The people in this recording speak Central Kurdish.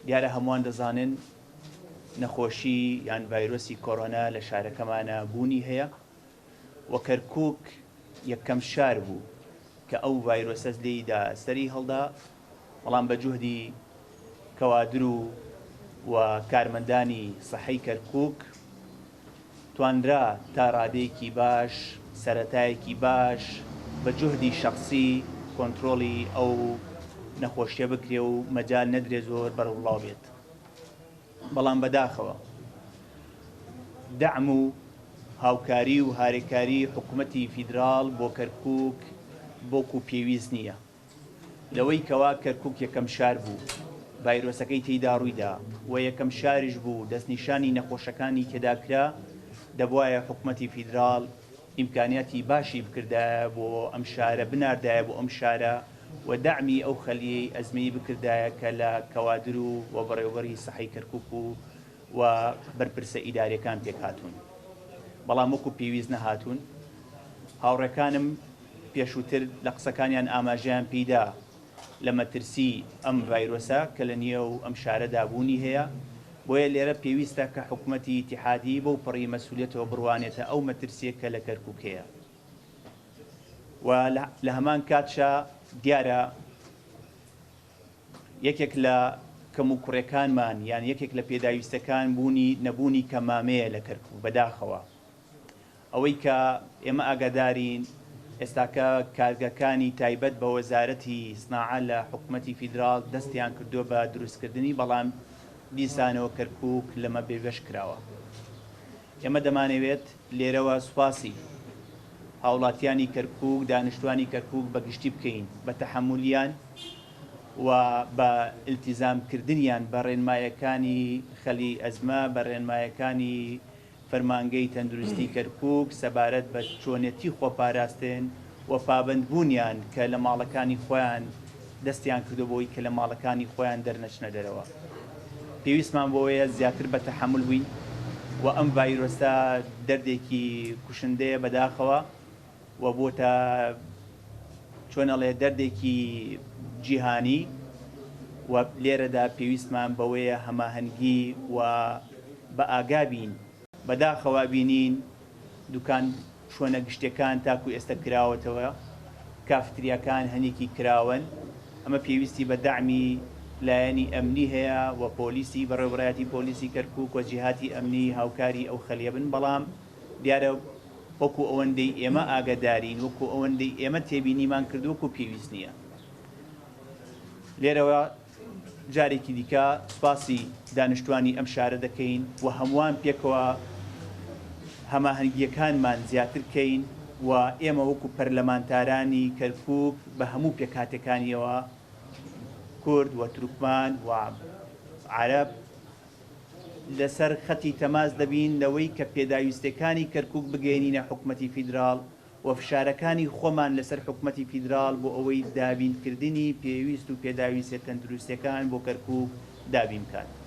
دیارە هەمووان دەزانن نەخۆشی یان ڤایرۆسی کۆڕۆنا لە شارەکەمانە بوونی هەیە و کەرکووک یەکەم شار بوو کە ئەو ڤایرۆسەس لێیدا سەری هەڵدا، بەڵام بە جوهدی کەوادر و کارمەندانی سەحەی کەرکووک توانرا تا ڕادەیەکی باش، سەرەتایەکی باش، بە جوهدی شەخسی کۆنتترۆڵی ئەو نەخۆشیە بکرێ و مەجال نەدرێ زۆر بەرەڵاو بێت. بەڵام بەداخەوە دەعم و هاوکاری و هارێکاری حکوومەتی فیدراڵ بۆ کەرکووک بۆکو پێویست نییە. لەوەی کەوا کەرکووک یەکەم شار بوو، ڤایرۆسەکەی تێیدا ڕوویدا و یەکەم شاریش بوو دەستنیشانی نەخۆشەکانی تێداکرا، دەبوایە حکوومەتی فیدراڵ ئیمکانیاتی باشی بکردایە بۆ ئەم شارە بناردایە بۆ ئەم شارە و دەعمی ئەو خەلیەی ئەزمەی بکردایە کە لە کەوادر و بەڕێوەبەری سەحەی کەرکووک و بەرپرسە ئیدارەکان پێک هاتوون. بەڵام وەکو پێویست نەهاتوون. هاوڕێکانم پێشووتر لە قسەکانیان ئاماژیان پێیدا لە مەترسی ئەم ڤایرۆسە کە لە نێو ئەم شارەدا بوونی هەیە، بۆیە لێرە پێویستە کە حکوومەتی ئیتیحادی بەو پەڕی مەسئولیەتەوە بڕوانێتە ئەو مەترسیە کە لە کەرکووک هەیە. و لە هەمان کاتشا دیارە یەکێک لە کەم و کوڕەکانمان یان یەکێک لە پێداویستەکان بوونی نەبوونی کەمامەیە لە کەرکووک بەداخەوە. ئەوەی کە ئێمە ئاگادارین ئێستاکە کارگەکانی تایبەت بە وەزارەتی سناعە لە حکوومەتی فیدراڵ دەستیان کردووە بە دروستکردنی، بەڵام دیسانەوە کەرکووک لەمە بێوێش کراوە. ئێمە دەمانەوێت لێرەوە سوپاسی هاوڵاتیانی کەرکووک، دانیشتوانی کەرکووک بەگشتی بکەین بە تەحمولیان و بە ئیلتیزامکردنیان بە ڕێنمایەکانی خەلی ئەزمە، بە ڕێنمایەکانی فەرمانگەی تەندروستی کەرکووک سەبارەت بە چۆنێتی خۆپاراستن و پابەندبوونیان کە لە ماڵەکانی خۆیان دەستیان کردو بۆی کە لە ماڵەکانی خۆیان دەرنەچنە دەرەوە. پێویستمان بۆیە زیاتر بە تەحمل بووین و ئەم ڤایرۆسە دەردێکی کوشندەیە بەداخەوە و بۆتە چۆنەڵێ دەردێکی جیهانی و لێرەدا پێویستمان بەوەیە هەماهەنگی و بە ئاگابین بەداخەوە بینین دوکان چۆنە گشتەکان تاکو ئێستا کراوەتەوە، کافتریاکان هەنێکی کراون. ئەمە پێویستی بە دەعمی لایەنی ئەمنی هەیە و پۆلیسی بەڕێوەبەرایەتی پۆلیسی کەرکووک و جیهاتی ئەمنی هاوکاری ئەو خەلیە بن. بەڵام دیارە وەکو ئەوەندەی ئێمە ئاگادارین، وەکو ئەوەندەی ئێمە تێبینیمان کرد وەکو پێویست نییە. لێرەوە جارێکی دیکە سوپاسی دانیشتوانی ئەم شارە دەکەین و هەمووان پێکەوە هەماهەنگیەکانمان زیاتر کەین و ئێمە وەکو پەرلەمانتارانی کەرکووک بە هەموو پێکهاتەکانیەوە کورد و تورکمان و عەرەب لەسەر خەتی تەماس دەبین لەوەی کە پێداویستەکانی کەرکووک بگەێنینە حکوومەتی فیدراڵ و فشارەکانی خۆمان لەسەر حکوومەتی فیدراڵ بۆ ئەوەی دابینکردنی پێویست و پێداویستە تەندروستیەکان بۆ کەرکووک دابین بکات.